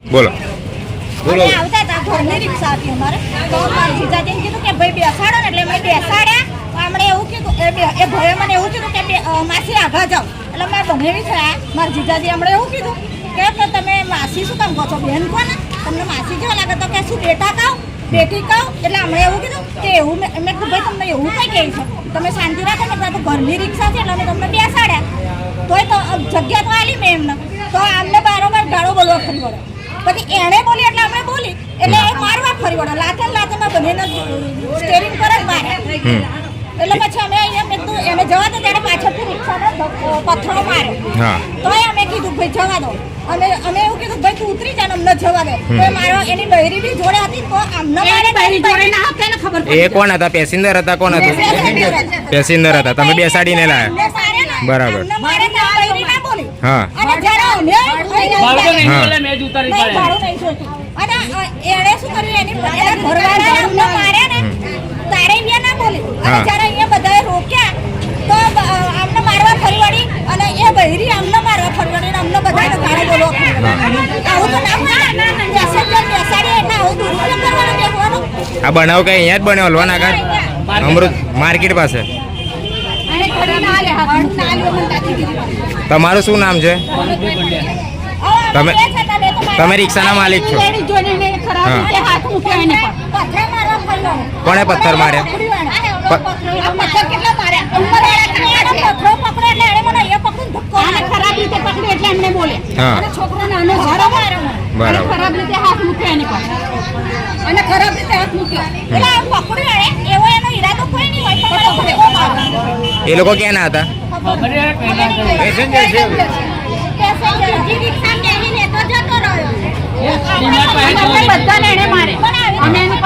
બોલો બોલો આવતા હતા ઘરની રિક્ષા હતી અમારે તો મારી જીજાજીને કીધું કે ભાઈ બેસાડો ને એટલે અમે બેસાડ્યા અમને એવું કીધું એ ભાઈએ મને એવું કીધું કે માસી આગળ જાઓ એટલે મેં બનેવી થયા મારી જીજાજી અમને એવું કીધું કે તમે માસી શું કામ કહો છો બેન કોને તમને માસી જેવા લાગે તો કે શું બેટા કહો બેટી કહો એટલે અમને એવું કીધું કે એવું મેં કીધું ભાઈ તમને એવું કઈ કહે છે તમે શાંતિ રાખો ને તો ઘરની રિક્ષા છે એટલે અમે તમને બેસાડ્યા તોય તો જગ્યા તો આલી મેં એમને તો અમને બારોબાર ગાળો બોલવા ફરી વળે પછી એણે બોલી એટલે અમે બોલી એટલે એ મારવા ફરી વળે લાતે માં બંનેને સ્ટેરિંગ પર જ માર્યા એટલે પછી અમે અહીંયા મેં કીધું એને જવા દો ત્યારે પાછળથી રિક્ષાનો પથ્થરો માર્યો તોય અમે કીધું ભાઈ જવા દો અમે એવું કીધું ભાઈ તું ઉતરી જા અમને જવા દે તો મારો એની બહેરી બી જોડે હતી તો અમને મારે બહેરી જોડે ના હતી ને ખબર એ કોણ હતા પેસેન્જર હતા કોણ હતું પેસેન્જર હતા તમે બેસાડીને લાયા બરાબર મારે ના બહેરી ના બોલી હા અને જ્યારે અમે બાળકો નહીં બોલે મેં જ ઉતારી અને એણે શું કર્યું એની ઘરવાળા અમને માર્યા ને તારે બી ના બોલી અને જ્યારે અહીંયા બધાએ રોક્યા તો અમને મારવા ફરી વળી અને એ બહેરી અમને મારવા ફરી વળી અને અમને બધાને ગાળો બોલો આવું તો ના બેસાડી એટલે આવું દુરુપયોગ કરવાનો દેખવાનો આ બનાવ કઈ અહીંયા જ બન્યો હલવાના આગળ અમૃત માર્કેટ પાસે તમારું શું નામ છે તમે રિક્ષાના માલિક છો કોણે પથ્થર માર્યા એ લોકો ક્યાંના હતા બધાને એને મારે અમે એને